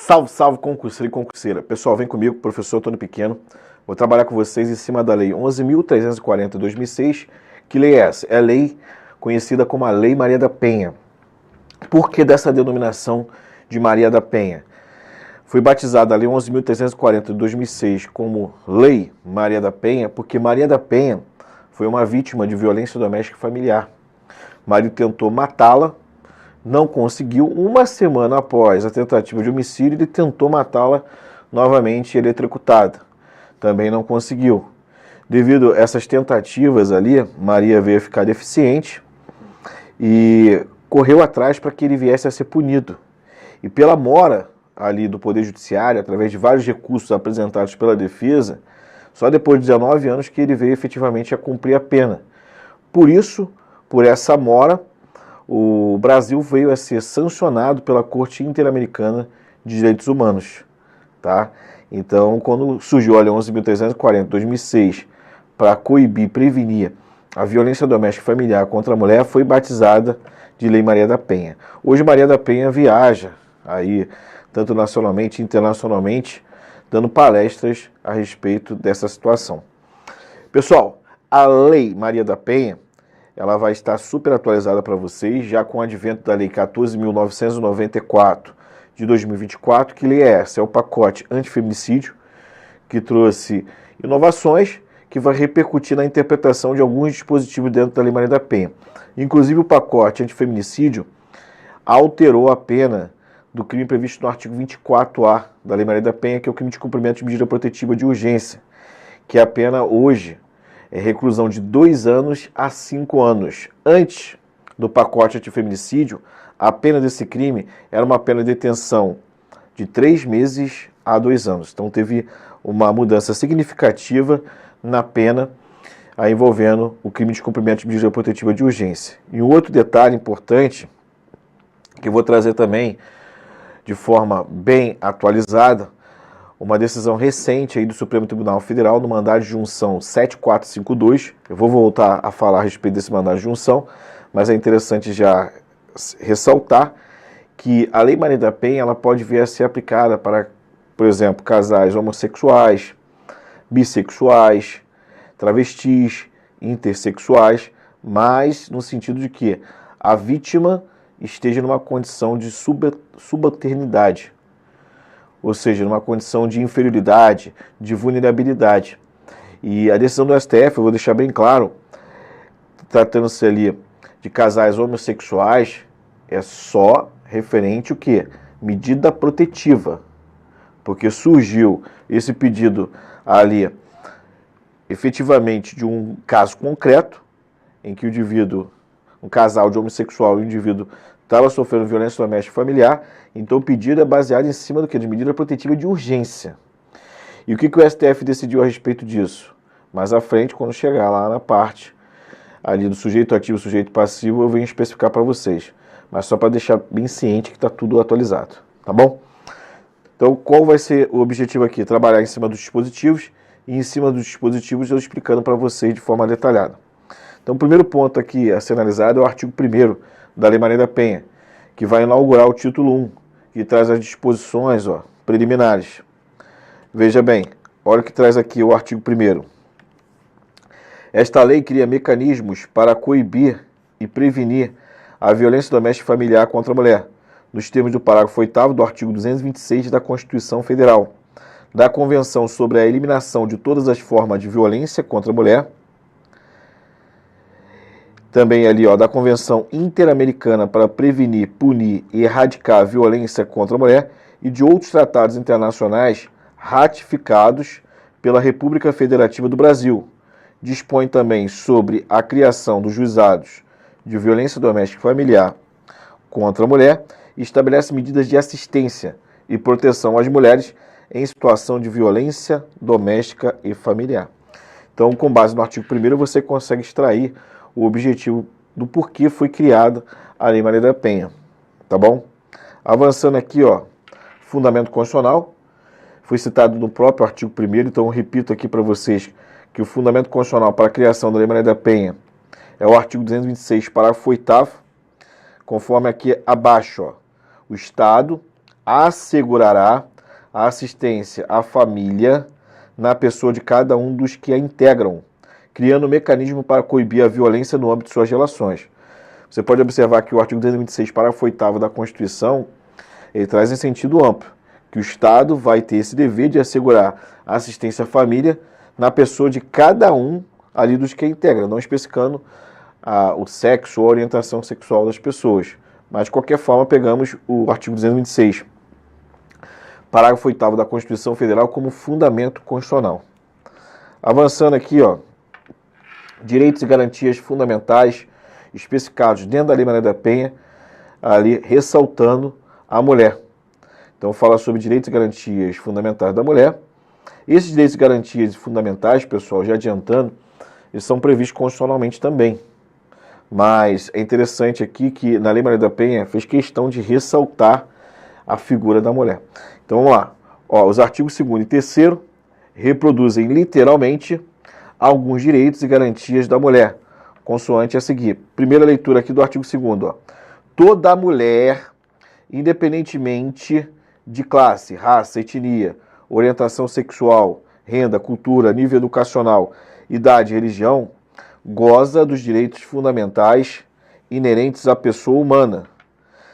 Salve, salve, concurseiro e concurseira. Pessoal, vem comigo, professor Antônio Pequeno. Vou trabalhar com vocês em cima da Lei 11.340 de 2006. Que lei é essa? É a lei conhecida como a Lei Maria da Penha. Por que dessa denominação de Maria da Penha? Foi batizada a Lei 11.340 de 2006 como Lei Maria da Penha, porque Maria da Penha foi uma vítima de violência doméstica e familiar. O marido tentou matá-la, não conseguiu. Uma semana após a tentativa de homicídio, ele tentou matá-la novamente, eletrocutada. Também não conseguiu. Devido a essas tentativas ali, Maria veio a ficar deficiente e correu atrás para que ele viesse a ser punido. E pela mora ali do Poder Judiciário, através de vários recursos apresentados pela defesa, só depois de 19 anos que ele veio efetivamente a cumprir a pena. Por isso, por essa mora, o Brasil veio a ser sancionado pela Corte Interamericana de Direitos Humanos. Tá? Então, quando surgiu a Lei 11.340 de 2006 para coibir e prevenir a violência doméstica e familiar contra a mulher, foi batizada de Lei Maria da Penha. Hoje Maria da Penha viaja aí, tanto nacionalmente e internacionalmente, dando palestras a respeito dessa situação. Pessoal, a Lei Maria da Penha, ela vai estar super atualizada para vocês, já com o advento da Lei 14.994 de 2024. Que lei é essa? É o pacote antifeminicídio, que trouxe inovações que vai repercutir na interpretação de alguns dispositivos dentro da Lei Maria da Penha. Inclusive o pacote antifeminicídio alterou a pena do crime previsto no artigo 24A da Lei Maria da Penha, que é o crime de cumprimento de medida protetiva de urgência, que a pena hoje é reclusão de 2 anos a 5 anos. Antes do pacote antifeminicídio, a pena desse crime era uma pena de detenção de 3 meses a 2 anos. Então teve uma mudança significativa na pena envolvendo o crime de cumprimento de medida protetiva de urgência. E um outro detalhe importante, que eu vou trazer também de forma bem atualizada, uma decisão recente aí do Supremo Tribunal Federal no mandado de junção 7452. Eu vou voltar a falar a respeito desse mandado de junção, mas é interessante já ressaltar que a Lei Maria da Penha ela pode vir a ser aplicada para, por exemplo, casais homossexuais, bissexuais, travestis, intersexuais, mas no sentido de que a vítima esteja numa condição de subalternidade, ou seja, numa condição de inferioridade, de vulnerabilidade. E a decisão do STF, eu vou deixar bem claro, tratando-se ali de casais homossexuais, é só referente o quê? Medida protetiva. Porque surgiu esse pedido ali, efetivamente, de um caso concreto, em que o indivíduo, um casal de homossexual e o indivíduo estava sofrendo violência doméstica e familiar, então o pedido é baseado em cima do que? De medida protetiva de urgência. E o que o STF decidiu a respeito disso? Mais à frente, quando chegar lá na parte ali do sujeito ativo e sujeito passivo, eu venho especificar para vocês. Mas só para deixar bem ciente que está tudo atualizado, tá bom? Então, qual vai ser o objetivo aqui? Trabalhar em cima dos dispositivos e em cima dos dispositivos eu explicando para vocês de forma detalhada. Então, o primeiro ponto aqui a ser analisado é o artigo 1º da Lei Maria da Penha, que vai inaugurar o título 1, que traz as disposições preliminares. Veja bem, olha o que traz aqui o artigo 1º. Esta lei cria mecanismos para coibir e prevenir a violência doméstica e familiar contra a mulher, nos termos do parágrafo 8º do artigo 226 da Constituição Federal, da Convenção sobre a Eliminação de todas as formas de violência contra a mulher, também ali, da Convenção Interamericana para prevenir, punir e erradicar a violência contra a mulher e de outros tratados internacionais ratificados pela República Federativa do Brasil. Dispõe também sobre a criação dos juizados de violência doméstica e familiar contra a mulher e estabelece medidas de assistência e proteção às mulheres em situação de violência doméstica e familiar. Então, com base no artigo 1º, você consegue extrair o objetivo do porquê foi criada a Lei Maria da Penha, tá bom? Avançando aqui, fundamento constitucional, foi citado no próprio artigo 1º, então eu repito aqui para vocês que o fundamento constitucional para a criação da Lei Maria da Penha é o artigo 226, parágrafo 8º, conforme aqui abaixo, o Estado, assegurará a assistência à família na pessoa de cada um dos que a integram, criando um mecanismo para coibir a violência no âmbito de suas relações. Você pode observar que o artigo 226, parágrafo 8º da Constituição, ele traz em sentido amplo, que o Estado vai ter esse dever de assegurar a assistência à família na pessoa de cada um ali dos que a integram, não especificando o sexo ou a orientação sexual das pessoas. Mas, de qualquer forma, pegamos o artigo 226, parágrafo 8º da Constituição Federal como fundamento constitucional. Avançando aqui, ó, direitos e garantias fundamentais especificados dentro da Lei Maria da Penha, ali ressaltando a mulher. Então fala sobre direitos e garantias fundamentais da mulher. Esses direitos e garantias fundamentais, pessoal, já adiantando, eles são previstos constitucionalmente também. Mas é interessante aqui que na Lei Maria da Penha fez questão de ressaltar a figura da mulher. Então vamos lá. Ó, os artigos 2º e 3º reproduzem literalmente alguns direitos e garantias da mulher, consoante a seguir. Primeira leitura aqui do artigo 2º. Ó. Toda mulher, independentemente de classe, raça, etnia, orientação sexual, renda, cultura, nível educacional, idade e religião, goza dos direitos fundamentais inerentes à pessoa humana,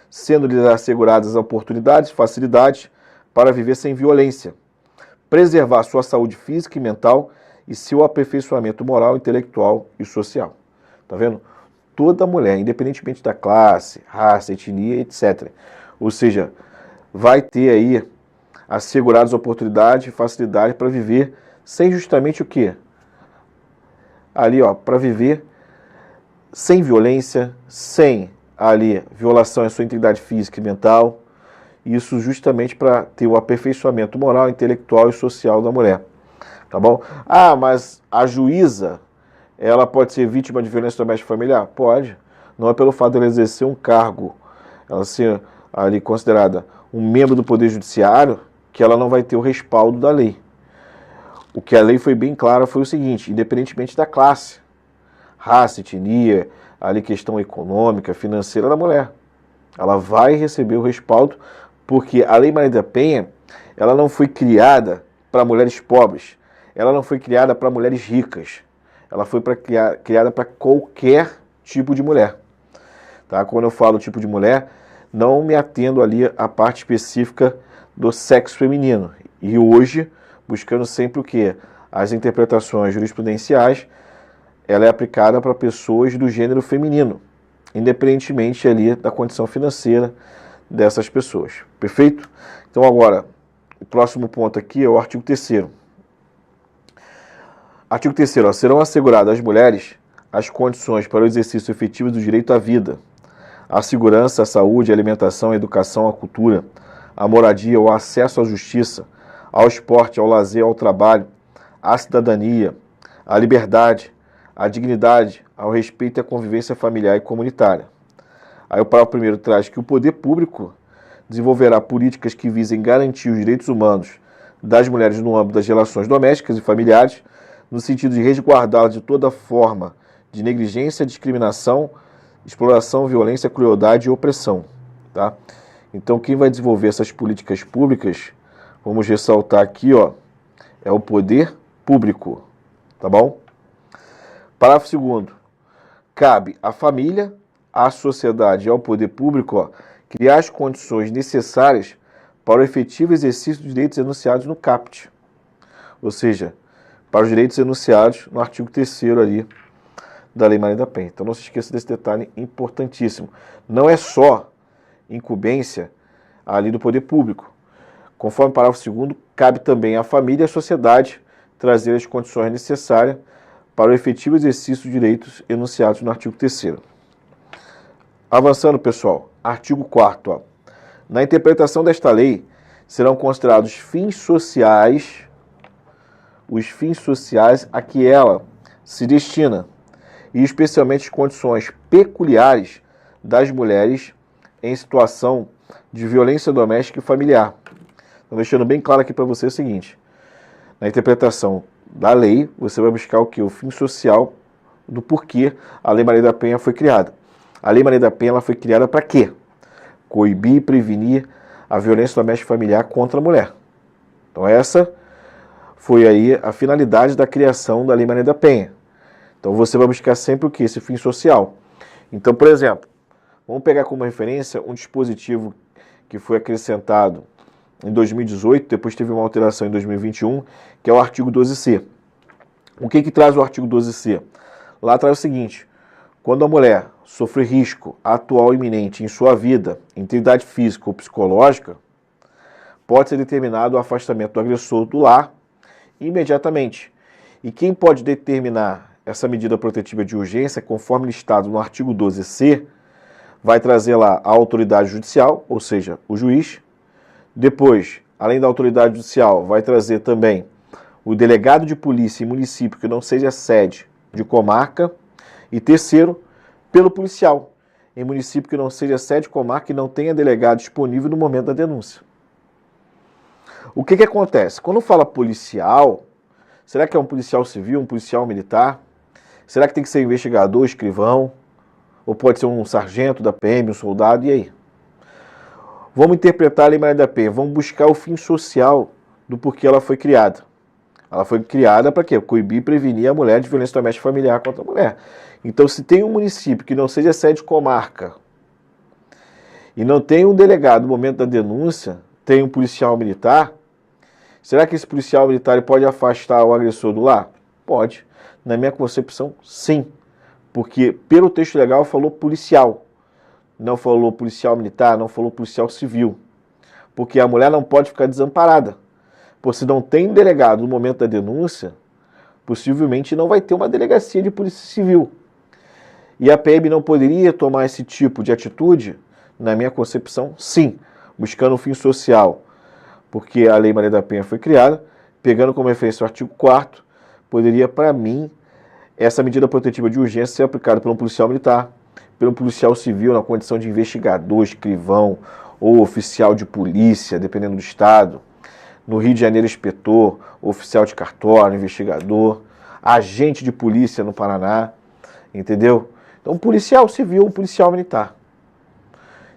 sendo-lhes asseguradas oportunidades e facilidades para viver sem violência, preservar sua saúde física e mental e seu aperfeiçoamento moral, intelectual e social. Tá vendo? Toda mulher, independentemente da classe, raça, etnia, etc. Ou seja, vai ter aí asseguradas oportunidades e facilidades para viver sem justamente o quê? Ali, ó, para viver sem violência, sem ali violação à sua integridade física e mental. Isso justamente para ter o aperfeiçoamento moral, intelectual e social da mulher. Tá bom? Ah, mas a juíza, ela pode ser vítima de violência doméstica familiar? Pode. Não é pelo fato de ela exercer um cargo, ela ser ali considerada um membro do Poder Judiciário, que ela não vai ter o respaldo da lei. O que a lei foi bem clara foi o seguinte, independentemente da classe, raça, etnia, ali questão econômica, financeira da mulher, ela vai receber o respaldo, porque a Lei Maria da Penha, ela não foi criada para mulheres pobres, ela não foi criada para mulheres ricas, ela foi criada para qualquer tipo de mulher. Tá? Quando eu falo tipo de mulher, não me atendo ali à parte específica do sexo feminino. E hoje, buscando sempre o quê? As interpretações jurisprudenciais, ela é aplicada para pessoas do gênero feminino, independentemente ali da condição financeira dessas pessoas. Perfeito? Então agora, o próximo ponto aqui é o artigo 3º. Artigo 3º, serão asseguradas às mulheres as condições para o exercício efetivo do direito à vida, à segurança, à saúde, à alimentação, à educação, à cultura, à moradia, ao acesso à justiça, ao esporte, ao lazer, ao trabalho, à cidadania, à liberdade, à dignidade, ao respeito e à convivência familiar e comunitária. Aí o parágrafo 1º traz que o poder público desenvolverá políticas que visem garantir os direitos humanos das mulheres no âmbito das relações domésticas e familiares, no sentido de resguardá-las de toda forma de negligência, discriminação, exploração, violência, crueldade e opressão. Tá? Então, quem vai desenvolver essas políticas públicas, vamos ressaltar aqui, ó, é o poder público. Tá bom? Parágrafo 2º. Cabe à família, à sociedade e ao poder público, ó, criar as condições necessárias para o efetivo exercício dos direitos enunciados no caput. Ou seja, para os direitos enunciados no artigo 3º ali da Lei Maria da Penha. Então não se esqueça desse detalhe importantíssimo. Não é só incumbência ali do poder público. Conforme o parágrafo 2º, cabe também à família e à sociedade trazer as condições necessárias para o efetivo exercício dos direitos enunciados no artigo 3º. Avançando, pessoal, artigo 4º. Ó. Na interpretação desta lei, serão considerados os fins sociais a que ela se destina, e especialmente as condições peculiares das mulheres em situação de violência doméstica e familiar. Estou deixando bem claro aqui para você o seguinte, na interpretação da lei, você vai buscar o que? O fim social do porquê a Lei Maria da Penha foi criada. A Lei Maria da Penha ela foi criada para quê? Coibir e prevenir a violência doméstica familiar contra a mulher. Então essa foi aí a finalidade da criação da Lei Maria da Penha. Então você vai buscar sempre o que? Esse fim social. Então, por exemplo, vamos pegar como referência um dispositivo que foi acrescentado em 2018, depois teve uma alteração em 2021, que é o artigo 12C. O que traz o artigo 12C? Lá traz o seguinte: quando a mulher sofre risco atual ou iminente em sua vida, integridade física ou psicológica, pode ser determinado o afastamento do agressor do lar imediatamente. E quem pode determinar essa medida protetiva de urgência, conforme listado no artigo 12C, vai trazer lá a autoridade judicial, ou seja, o juiz. Depois, além da autoridade judicial, vai trazer também o delegado de polícia em município que não seja sede de comarca. E terceiro, pelo policial, em município que não seja sede de comarca e não tenha delegado disponível no momento da denúncia. O que acontece? Quando fala policial, será que é um policial civil, um policial militar? Será que tem que ser investigador, escrivão? Ou pode ser um sargento da PM, um soldado? E aí? Vamos interpretar a Lei Maria da Penha, vamos buscar o fim social do porquê ela foi criada. Ela foi criada para quê? Coibir e prevenir a mulher de violência doméstica familiar contra a mulher. Então, se tem um município que não seja sede de comarca e não tem um delegado no momento da denúncia, tem um policial militar, será que esse policial militar pode afastar o agressor do lar? Pode. Na minha concepção, sim. Porque pelo texto legal falou policial. Não falou policial militar, não falou policial civil. Porque a mulher não pode ficar desamparada. Pois se não tem delegado no momento da denúncia, possivelmente não vai ter uma delegacia de polícia civil. E a PM não poderia tomar esse tipo de atitude? Na minha concepção, sim. Buscando um fim social. Porque a Lei Maria da Penha foi criada, pegando como referência o artigo 4º, poderia, para mim, essa medida protetiva de urgência ser aplicada por um policial militar, por um policial civil na condição de investigador, escrivão ou oficial de polícia, dependendo do estado. No Rio de Janeiro, inspetor, oficial de cartório, investigador, agente de polícia no Paraná, entendeu? Então, policial civil, policial militar.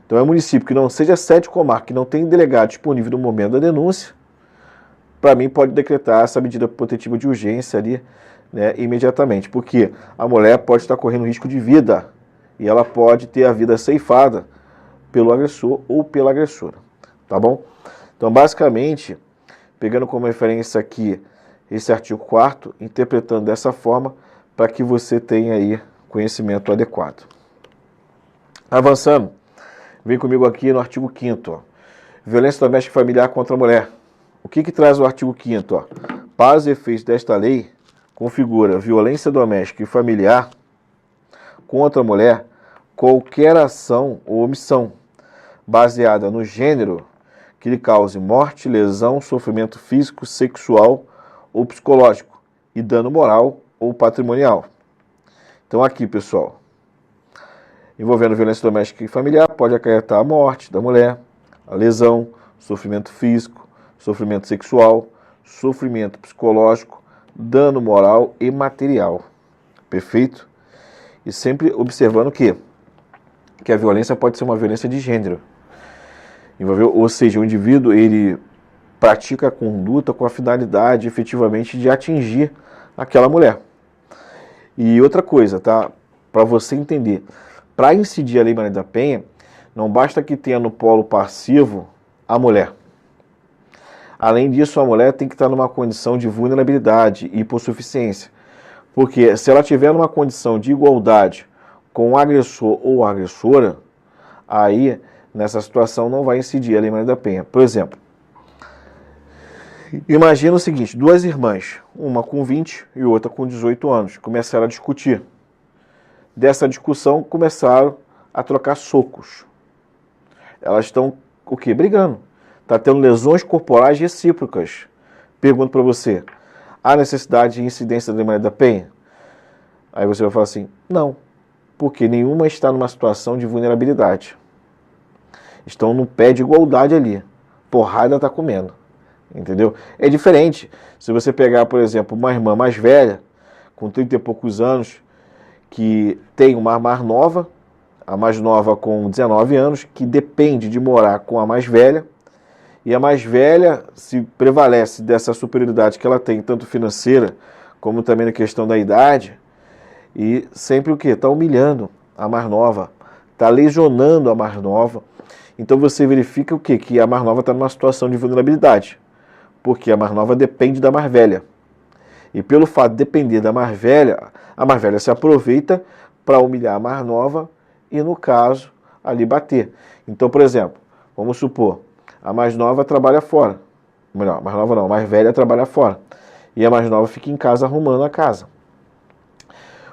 Então, é um município que não seja sede de comarca, que não tem delegado disponível no momento da denúncia, para mim pode decretar essa medida protetiva de urgência ali, né, imediatamente, porque a mulher pode estar correndo risco de vida e ela pode ter a vida ceifada pelo agressor ou pela agressora, tá bom? Então, basicamente, pegando como referência aqui esse artigo 4º, interpretando dessa forma para que você tenha aí conhecimento adequado. Avançando, vem comigo aqui no artigo 5º, violência doméstica familiar contra a mulher. O que traz o artigo 5º? Para os efeitos desta lei, configura violência doméstica e familiar contra a mulher qualquer ação ou omissão baseada no gênero que lhe cause morte, lesão, sofrimento físico, sexual ou psicológico e dano moral ou patrimonial. Então aqui, pessoal, envolvendo violência doméstica e familiar, pode acarretar a morte da mulher, a lesão, sofrimento físico, sofrimento sexual, sofrimento psicológico, dano moral e material. Perfeito? E sempre observando que a violência pode ser uma violência de gênero. Ou seja, o indivíduo ele pratica a conduta com a finalidade efetivamente de atingir aquela mulher. E outra coisa, tá? Para você entender, para incidir a Lei Maria da Penha, não basta que tenha no polo passivo a mulher. Além disso, a mulher tem que estar numa condição de vulnerabilidade e hipossuficiência. Porque se ela tiver numa condição de igualdade com o agressor ou a agressora, aí, nessa situação, não vai incidir a Lei Maria da Penha. Por exemplo, imagina o seguinte, duas irmãs, uma com 20 e outra com 18 anos, começaram a discutir. Dessa discussão, começaram a trocar socos. Elas estão, o quê? Brigando. Está tendo lesões corporais recíprocas. Pergunto para você, há necessidade de incidência da Lei Maria da Penha? Aí você vai falar assim, não, porque nenhuma está numa situação de vulnerabilidade. Estão no pé de igualdade ali. Porrada está comendo. Entendeu? É diferente. Se você pegar, por exemplo, uma irmã mais velha, com 30 e poucos anos, que tem uma mais nova, a mais nova com 19 anos, que depende de morar com a mais velha, E a mais velha se prevalece dessa superioridade que ela tem, tanto financeira, como também na questão da idade, e sempre o quê? Está humilhando a mais nova, está lesionando a mais nova. Então você verifica o quê? Que a mais nova está numa situação de vulnerabilidade, porque a mais nova depende da mais velha. E pelo fato de depender da mais velha, a mais velha se aproveita para humilhar a mais nova e, no caso, ali bater. Então, por exemplo, vamos supor, a mais nova trabalha fora. Melhor, a mais nova não, a mais velha trabalha fora. E a mais nova fica em casa arrumando a casa.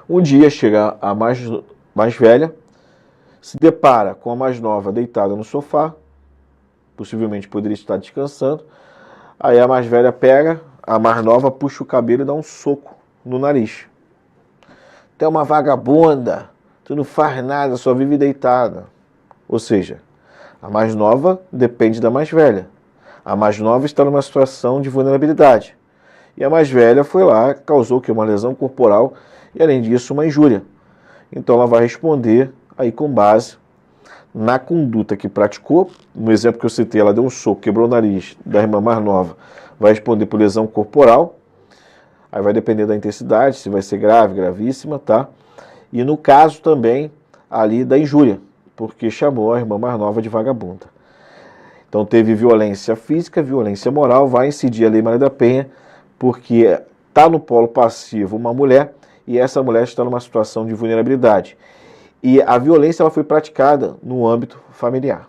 Um dia chega a mais velha, se depara com a mais nova deitada no sofá, possivelmente poderia estar descansando. Aí a mais velha pega, a mais nova puxa o cabelo e dá um soco no nariz. Tu é uma vagabunda, tu não faz nada, só vive deitada. Ou seja, a mais nova depende da mais velha. A mais nova está numa situação de vulnerabilidade. E a mais velha foi lá, causou que uma lesão corporal e, além disso, uma injúria. Então ela vai responder aí com base na conduta que praticou. No exemplo que eu citei, ela deu um soco, quebrou o nariz da irmã mais nova, vai responder por lesão corporal. Aí vai depender da intensidade, se vai ser grave, gravíssima, tá? E no caso também ali da injúria, porque chamou a irmã mais nova de vagabunda. Então teve violência física, violência moral, vai incidir a Lei Maria da Penha, porque está no polo passivo uma mulher, e essa mulher está numa situação de vulnerabilidade. E a violência ela foi praticada no âmbito familiar.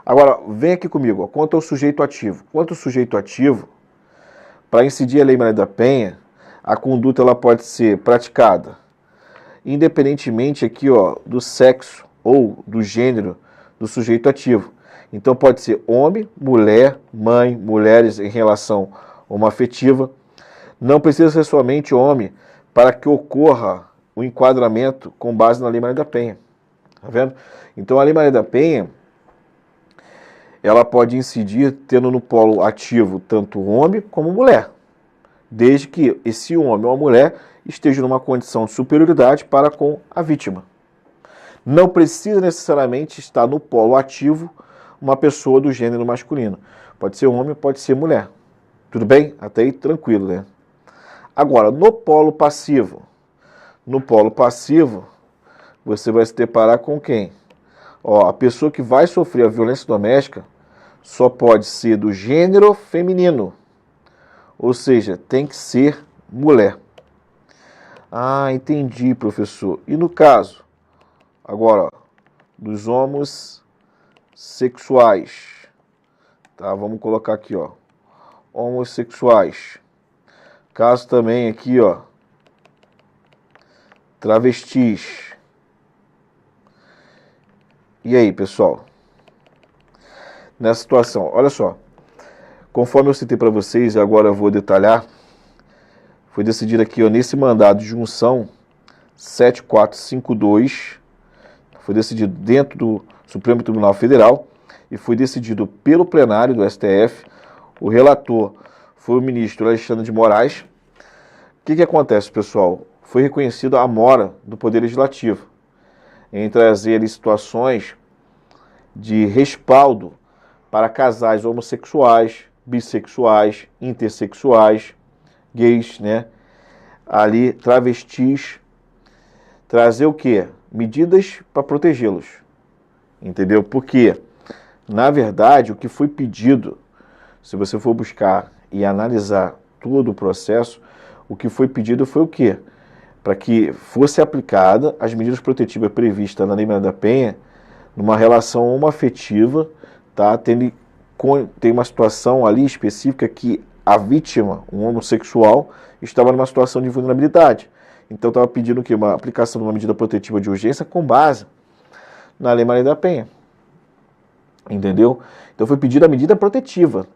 Agora, vem aqui comigo, ó, quanto ao sujeito ativo. Quanto ao sujeito ativo, para incidir a Lei Maria da Penha, a conduta ela pode ser praticada independentemente aqui, ó, do sexo ou do gênero do sujeito ativo. Então pode ser homem, mulher, mãe, mulheres em relação homoafetiva. Não precisa ser somente homem para que ocorra o enquadramento com base na Lei Maria da Penha. Tá vendo? Então a Lei Maria da Penha, ela pode incidir tendo no polo ativo tanto homem como mulher, desde que esse homem ou a mulher esteja numa condição de superioridade para com a vítima. Não precisa necessariamente estar no polo ativo uma pessoa do gênero masculino. Pode ser homem, pode ser mulher. Tudo bem? Até aí tranquilo, né? Agora, no polo passivo, você vai se deparar com quem? Ó, a pessoa que vai sofrer a violência doméstica só pode ser do gênero feminino. Ou seja, tem que ser mulher. Ah, entendi, professor. E no caso, agora, ó, dos homossexuais. Tá, vamos colocar aqui, ó. Homossexuais. Caso também aqui, ó. Travestis. E aí, pessoal? Nessa situação, olha só. Conforme eu citei para vocês, e agora eu vou detalhar, foi decidido aqui, ó, nesse mandado de junção 7452, foi decidido dentro do Supremo Tribunal Federal e foi decidido pelo plenário do STF. O relator foi o ministro Alexandre de Moraes. O que acontece, pessoal? Foi reconhecida a mora do Poder Legislativo em trazer situações de respaldo para casais homossexuais, bissexuais, intersexuais, gays, né? Ali, travestis, trazer o quê? Medidas para protegê-los, entendeu? Porque, na verdade, o que foi pedido, se você for buscar e analisar todo o processo, o que foi pedido foi o quê? Para que fosse aplicada as medidas protetivas previstas na Lei Maria da Penha numa relação homoafetiva, tá? Tem uma situação ali específica que a vítima, um homossexual, estava numa situação de vulnerabilidade. Então estava pedindo o quê? Uma aplicação de uma medida protetiva de urgência com base na Lei Maria da Penha. Entendeu? Então foi pedida a medida protetiva.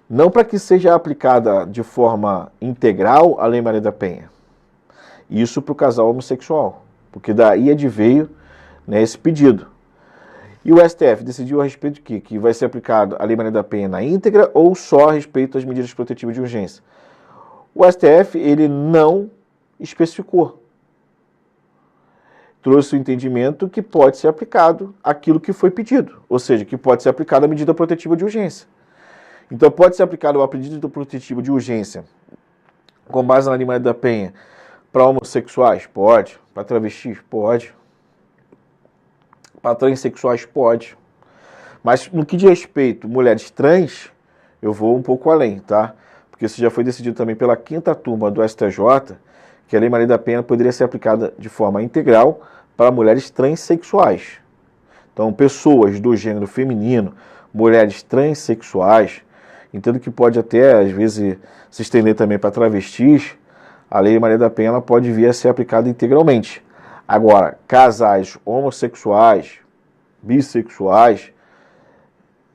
Não para que seja aplicada de forma integral a Lei Maria da Penha. Isso para o casal homossexual. Porque daí adveio, né, esse pedido. E o STF decidiu a respeito de quê? Que vai ser aplicado a Lei Maria da Penha na íntegra ou só a respeito das medidas protetivas de urgência? O STF, ele não especificou. Trouxe o entendimento que pode ser aplicado aquilo que foi pedido. Ou seja, que pode ser aplicada a medida protetiva de urgência. Então pode ser aplicado a medida protetiva de urgência com base na Lei Maria da Penha para homossexuais? Pode. Para travestis? Pode. Para transexuais? Pode. Mas no que diz respeito a mulheres trans, eu vou um pouco além, tá? Porque isso já foi decidido também pela 5ª turma do STJ, que a Lei Maria da Penha poderia ser aplicada de forma integral para mulheres transexuais. Então, pessoas do gênero feminino, mulheres transexuais, entendo que pode até, às vezes, se estender também para travestis, a Lei Maria da Penha ela pode vir a ser aplicada integralmente. Agora, casais homossexuais, bissexuais,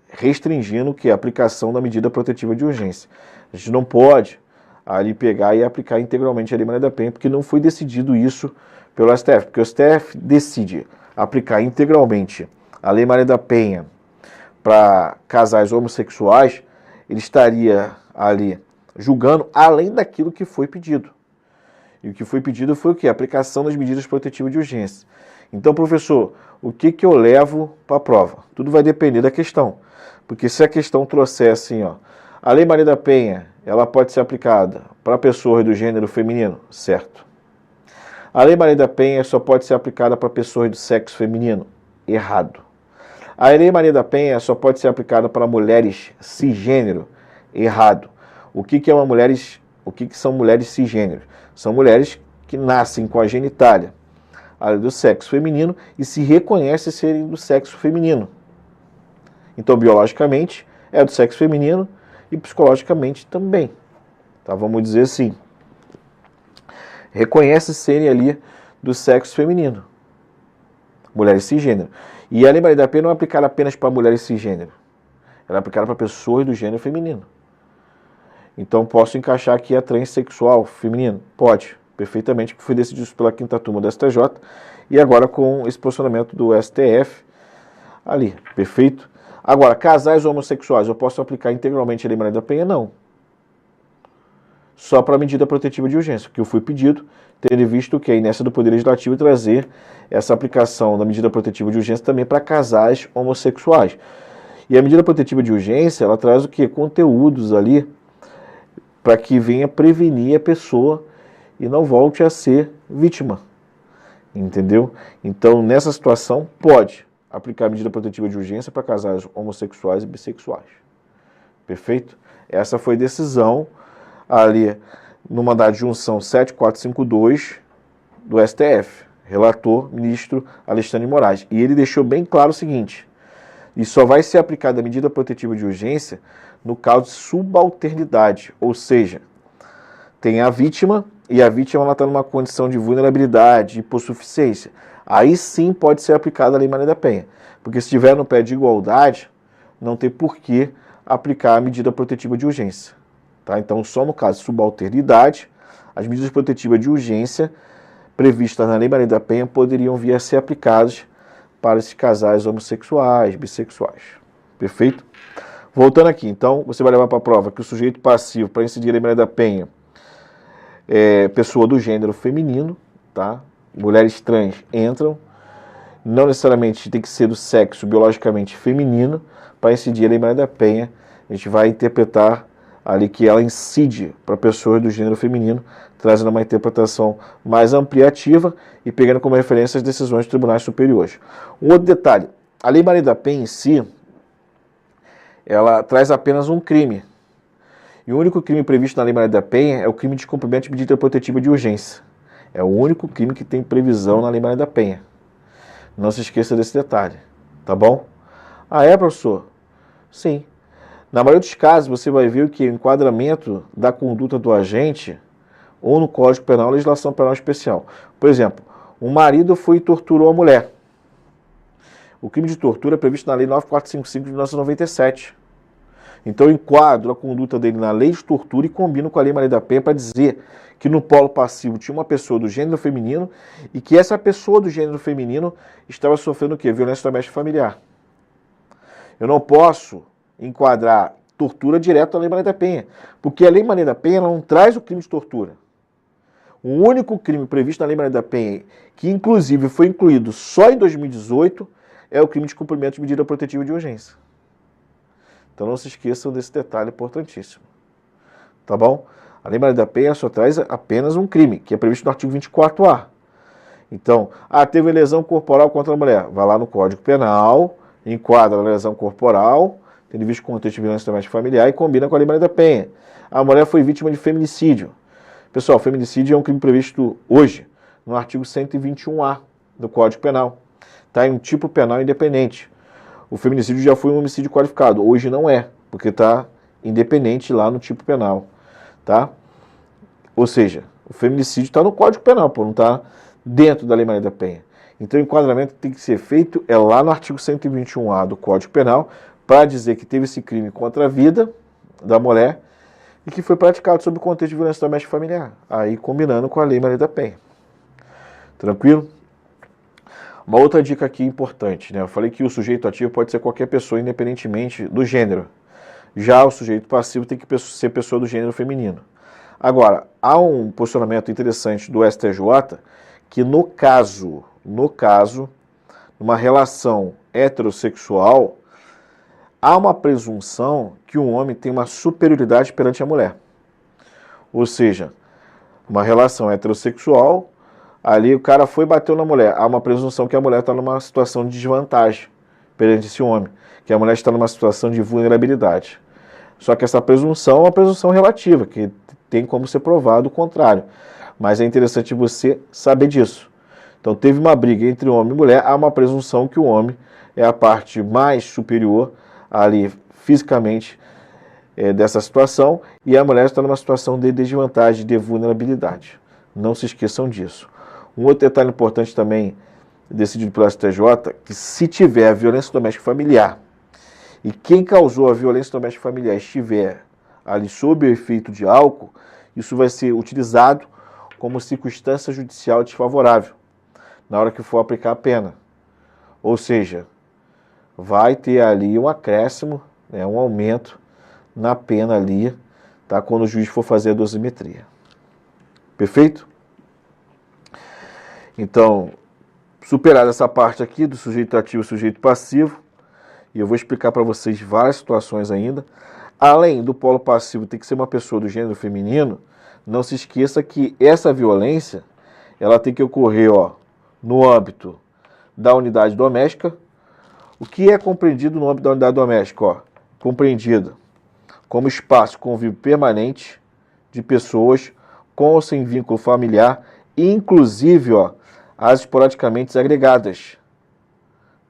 restringindo que a aplicação da medida protetiva de urgência. A gente não pode ali pegar e aplicar integralmente a Lei Maria da Penha, porque não foi decidido isso pelo STF, porque o STF decide aplicar integralmente a Lei Maria da Penha para casais homossexuais, ele estaria ali julgando além daquilo que foi pedido. E o que foi pedido foi o quê? A aplicação das medidas protetivas de urgência. Então, professor, o que eu levo para a prova? Tudo vai depender da questão. Porque se a questão trouxer assim, ó, a Lei Maria da Penha, ela pode ser aplicada para pessoas do gênero feminino, certo? A Lei Maria da Penha só pode ser aplicada para pessoas do sexo feminino, errado. A Lei Maria da Penha só pode ser aplicada para mulheres cisgênero, errado. O que são mulheres cisgênero? São mulheres que nascem com a genitália do sexo feminino e se reconhecem serem do sexo feminino. Então, biologicamente, é do sexo feminino e psicologicamente também. Tá? Vamos dizer assim. Reconhece serem ali do sexo feminino. Mulheres cisgênero. E a Lei Maria da Penha não é aplicada apenas para mulheres cisgênero. Ela é aplicada para pessoas do gênero feminino. Então, posso encaixar aqui a transexual feminino? Pode, perfeitamente, que foi decidido pela 5ª turma do STJ e agora com esse posicionamento do STF ali, perfeito? Agora, casais homossexuais, eu posso aplicar integralmente a Lei Maria da Penha? Não. Só para a medida protetiva de urgência, que eu fui pedido, tendo visto que a inércia do Poder Legislativo trazer essa aplicação da medida protetiva de urgência também para casais homossexuais. E a medida protetiva de urgência, ela traz o quê? Conteúdos ali para que venha prevenir a pessoa e não volte a ser vítima. Entendeu? Então, nessa situação, pode aplicar a medida protetiva de urgência para casais homossexuais e bissexuais. Perfeito? Essa foi a decisão ali no mandado de junção 7452 do STF, relator ministro Alexandre de Moraes. E ele deixou bem claro o seguinte: e só vai ser aplicada a medida protetiva de urgência no caso de subalternidade, ou seja, tem a vítima e a vítima está numa condição de vulnerabilidade, hipossuficiência. Aí sim pode ser aplicada a Lei Maria da Penha, porque se estiver no pé de igualdade, não tem por que aplicar a medida protetiva de urgência. Tá? Então, só no caso de subalternidade, as medidas protetivas de urgência previstas na Lei Maria da Penha poderiam vir a ser aplicadas para esses casais homossexuais, bissexuais. Perfeito? Voltando aqui, então, você vai levar para a prova que o sujeito passivo para incidir a Lei Maria da Penha é pessoa do gênero feminino, tá? Mulheres trans entram, não necessariamente tem que ser do sexo biologicamente feminino para incidir a Lei Maria da Penha. A gente vai interpretar ali que ela incide para pessoas do gênero feminino, trazendo uma interpretação mais ampliativa e pegando como referência as decisões dos tribunais superiores. Um outro detalhe, a Lei Maria da Penha em si, ela traz apenas um crime. E o único crime previsto na Lei Maria da Penha é o crime de descumprimento de medida protetiva de urgência. É o único crime que tem previsão na Lei Maria da Penha. Não se esqueça desse detalhe, tá bom? Ah, é, professor? Sim. Na maioria dos casos, você vai ver que o enquadramento da conduta do agente ou no Código Penal ou legislação penal especial. Por exemplo, um marido foi e torturou a mulher. O crime de tortura é previsto na Lei 9455 de 1997. Então eu enquadro a conduta dele na lei de tortura e combino com a Lei Maria da Penha para dizer que no polo passivo tinha uma pessoa do gênero feminino e que essa pessoa do gênero feminino estava sofrendo o quê? Violência doméstica familiar. Eu não posso enquadrar tortura direto à Lei Maria da Penha, porque a Lei Maria da Penha não traz o crime de tortura. O único crime previsto na Lei Maria da Penha, que inclusive foi incluído só em 2018, é o crime de cumprimento de medida protetiva de urgência. Então não se esqueçam desse detalhe importantíssimo. Tá bom? A Lei Maria da Penha só traz apenas um crime, que é previsto no artigo 24A. Então, teve lesão corporal contra a mulher. Vai lá no Código Penal, enquadra a lesão corporal, tendo visto contexto de violência doméstica familiar e combina com a Lei Maria da Penha. A mulher foi vítima de feminicídio. Pessoal, feminicídio é um crime previsto hoje, no artigo 121A do Código Penal. Está em um tipo penal independente. O feminicídio já foi um homicídio qualificado. Hoje não é, porque está independente lá no tipo penal. Tá? Ou seja, o feminicídio está no Código Penal, não está dentro da Lei Maria da Penha. Então o enquadramento que tem que ser feito é lá no artigo 121A do Código Penal, para dizer que teve esse crime contra a vida da mulher e que foi praticado sob o contexto de violência doméstica familiar. Aí combinando com a Lei Maria da Penha. Tranquilo? Uma outra dica aqui importante, né? Eu falei que o sujeito ativo pode ser qualquer pessoa, independentemente do gênero. Já o sujeito passivo tem que ser pessoa do gênero feminino. Agora, há um posicionamento interessante do STJ que no caso, numa relação heterossexual, há uma presunção que o homem tem uma superioridade perante a mulher. Ou seja, uma relação heterossexual, ali o cara foi e bateu na mulher. Há uma presunção que a mulher está numa situação de desvantagem perante esse homem, que a mulher está numa situação de vulnerabilidade. Só que essa presunção é uma presunção relativa, que tem como ser provado o contrário. Mas é interessante você saber disso. Então teve uma briga entre homem e mulher, há uma presunção que o homem é a parte mais superior ali fisicamente dessa situação e a mulher está numa situação de desvantagem, de vulnerabilidade. Não se esqueçam disso. Um outro detalhe importante também, decidido pelo STJ, que se tiver violência doméstica familiar e quem causou a violência doméstica familiar estiver ali sob o efeito de álcool, isso vai ser utilizado como circunstância judicial desfavorável na hora que for aplicar a pena. Ou seja, vai ter ali um acréscimo, né, um aumento na pena ali, tá, quando o juiz for fazer a dosimetria. Perfeito? Então, superada essa parte aqui do sujeito ativo e sujeito passivo, e eu vou explicar para vocês várias situações ainda. Além do polo passivo ter que ser uma pessoa do gênero feminino, não se esqueça que essa violência, ela tem que ocorrer, no âmbito da unidade doméstica. O que é compreendido no âmbito da unidade doméstica? Compreendido como espaço de convívio permanente de pessoas com ou sem vínculo familiar, inclusive as esporadicamente agregadas.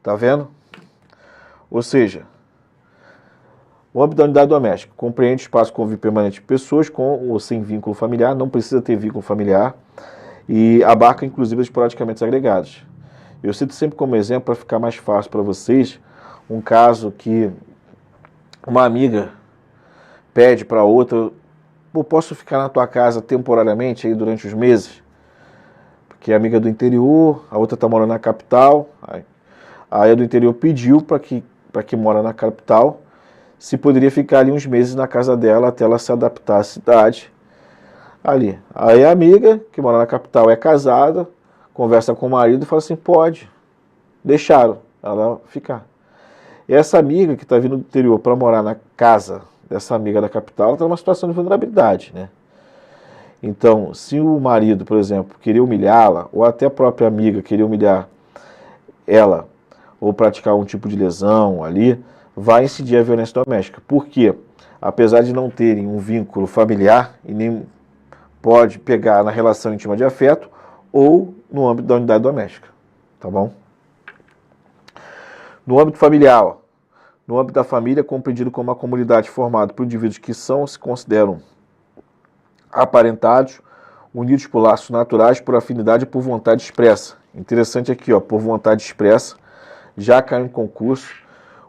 Tá vendo? Ou seja, o âmbito da unidade doméstica compreende espaço de convívio permanente de pessoas com ou sem vínculo familiar, não precisa ter vínculo familiar, e abarca inclusive as esporadicamente agregadas. Eu cito sempre como exemplo, para ficar mais fácil para vocês, um caso que uma amiga pede para outra: posso ficar na tua casa temporariamente aí durante os meses? Porque a amiga é do interior, a outra está morando na capital, aí a do interior pediu para que mora na capital, se poderia ficar ali uns meses na casa dela até ela se adaptar à cidade ali. Aí a amiga, que mora na capital, é casada, conversa com o marido e fala assim: pode, deixaram ela ficar. E essa amiga que está vindo do interior para morar na casa dessa amiga da capital, está numa situação de vulnerabilidade, né? Então, se o marido, por exemplo, queria humilhá-la, ou até a própria amiga queria humilhar ela, ou praticar um tipo de lesão ali, vai incidir a violência doméstica. Por quê? Apesar de não terem um vínculo familiar, e nem pode pegar na relação íntima de afeto, ou no âmbito da unidade doméstica. Tá bom? No âmbito familiar, no âmbito da família, compreendido como uma comunidade formada por indivíduos que se consideram aparentados, unidos por laços naturais, por afinidade e por vontade expressa. Interessante aqui, por vontade expressa, já caiu em concurso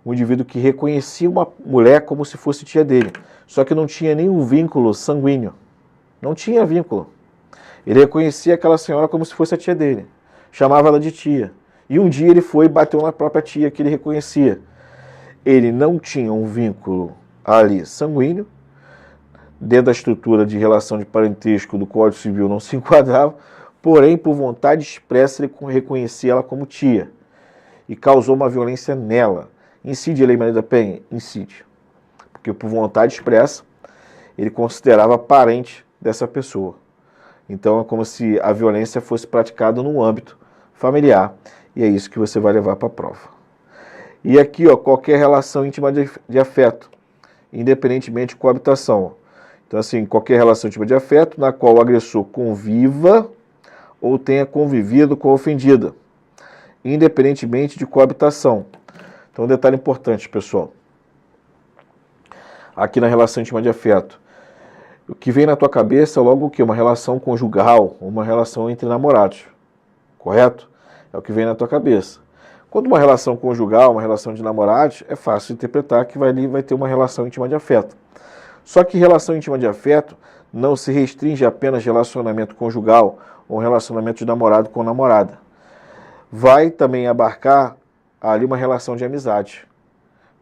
um indivíduo que reconhecia uma mulher como se fosse tia dele, só que não tinha nenhum vínculo sanguíneo. Não tinha vínculo. Ele reconhecia aquela senhora como se fosse a tia dele. Chamava ela de tia. E um dia ele foi e bateu na própria tia que ele reconhecia. Ele não tinha um vínculo ali sanguíneo, dentro da estrutura de relação de parentesco do Código Civil não se enquadrava, porém, por vontade expressa, ele reconhecia ela como tia e causou uma violência nela. Incide a Lei Maria da Penha? Incide. porque por vontade expressa, ele considerava parente dessa pessoa. Então é como se a violência fosse praticada no âmbito familiar, e é isso que você vai levar para a prova. E aqui, ó, qualquer relação íntima de afeto, independentemente de coabitação. Então assim, qualquer relação íntima de afeto na qual o agressor conviva ou tenha convivido com a ofendida, independentemente de coabitação. Então um detalhe importante, pessoal. Aqui na relação íntima de afeto, o que vem na tua cabeça é logo o quê? Uma relação conjugal, uma relação entre namorados, correto? É o que vem na tua cabeça. Quando uma relação conjugal, uma relação de namorados, é fácil interpretar que vai ter uma relação íntima de afeto. Só que relação íntima de afeto não se restringe apenas relacionamento conjugal ou relacionamento de namorado com namorada. Vai também abarcar ali uma relação de amizade.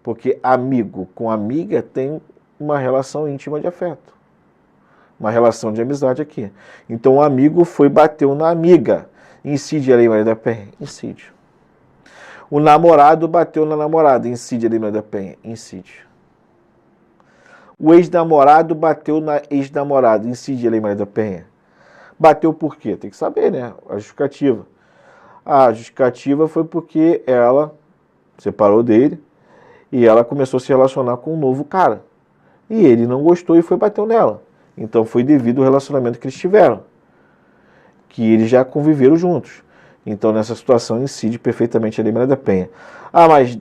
Porque amigo com amiga tem uma relação íntima de afeto. Uma relação de amizade aqui. Então o amigo bateu na amiga. Incide a Lei Maria da Penha? Incide. O namorado bateu na namorada. Incide a Lei Maria da Penha? Incide. O ex-namorado bateu na ex-namorada. Incide a Lei Maria da Penha? Bateu por quê? Tem que saber, né? A justificativa. A justificativa foi porque ela separou dele e ela começou a se relacionar com um novo cara. E ele não gostou e foi bater nela. Então foi devido ao relacionamento que eles tiveram, que eles já conviveram juntos. Então nessa situação incide perfeitamente a Lei Maria da Penha. Ah, mas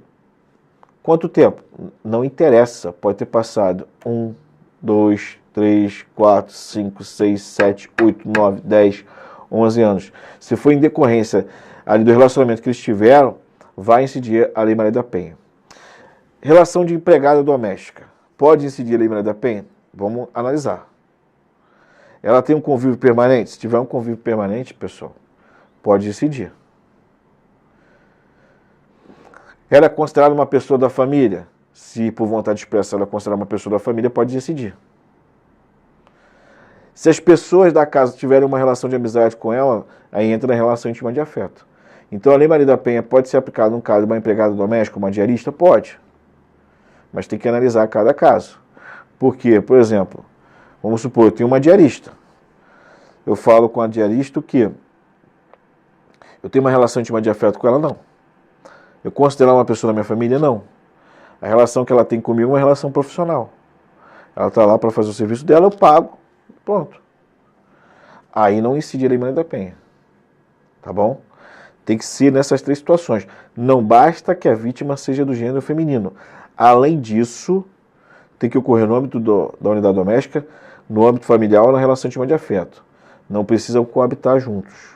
quanto tempo? Não interessa. Pode ter passado 1, 2, 3, 4, 5, 6, 7, 8, 9, 10, 11 anos. Se for em decorrência ali do relacionamento que eles tiveram, vai incidir a Lei Maria da Penha. Relação de empregada doméstica. Pode incidir a Lei Maria da Penha? Vamos analisar. Ela tem um convívio permanente? Se tiver um convívio permanente, pessoal, pode incidir. Ela é considerada uma pessoa da família? Se por vontade expressa ela é considerada uma pessoa da família, pode incidir. Se as pessoas da casa tiverem uma relação de amizade com ela, aí entra na relação íntima de afeto. Então a Lei Maria da Penha pode ser aplicada no caso de uma empregada doméstica, uma diarista? Pode. Mas tem que analisar cada caso. Porque, por exemplo, vamos supor, eu tenho uma diarista. Eu falo com a diarista o quê? Eu tenho uma relação íntima de afeto com ela? Não. Eu considero ela uma pessoa da minha família? Não. A relação que ela tem comigo é uma relação profissional. Ela está lá para fazer o serviço dela, eu pago, pronto. Aí não incide a Lei Maria da Penha. Tá bom? Tem que ser nessas 3 situações. Não basta que a vítima seja do gênero feminino. Além disso, tem que ocorrer no âmbito da unidade doméstica, no âmbito familiar ou na relação íntima de afeto. Não precisam coabitar juntos.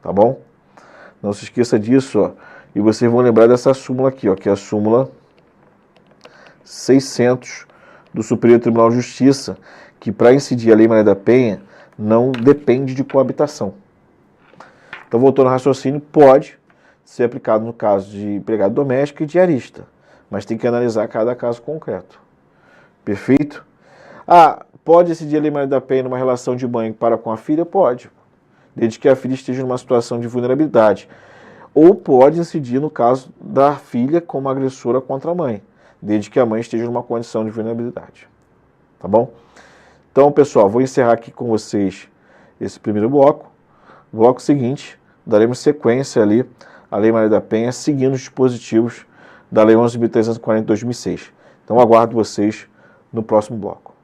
Tá bom? Não se esqueça disso, ó. E vocês vão lembrar dessa súmula aqui, ó, que é a súmula 600 do Superior Tribunal de Justiça, que para incidir a Lei Maria da Penha não depende de coabitação. Então, voltando ao raciocínio, pode ser aplicado no caso de empregado doméstico e diarista, mas tem que analisar cada caso concreto. Perfeito? Ah, pode incidir a Lei Maria da Penha numa relação de mãe para com a filha? Pode, desde que a filha esteja numa situação de vulnerabilidade. Ou pode incidir no caso da filha como agressora contra a mãe, desde que a mãe esteja numa condição de vulnerabilidade. Tá bom? Então, pessoal, vou encerrar aqui com vocês esse primeiro bloco. No bloco seguinte, daremos sequência ali à Lei Maria da Penha, seguindo os dispositivos da Lei 11.340 de 2006. Então, aguardo vocês no próximo bloco.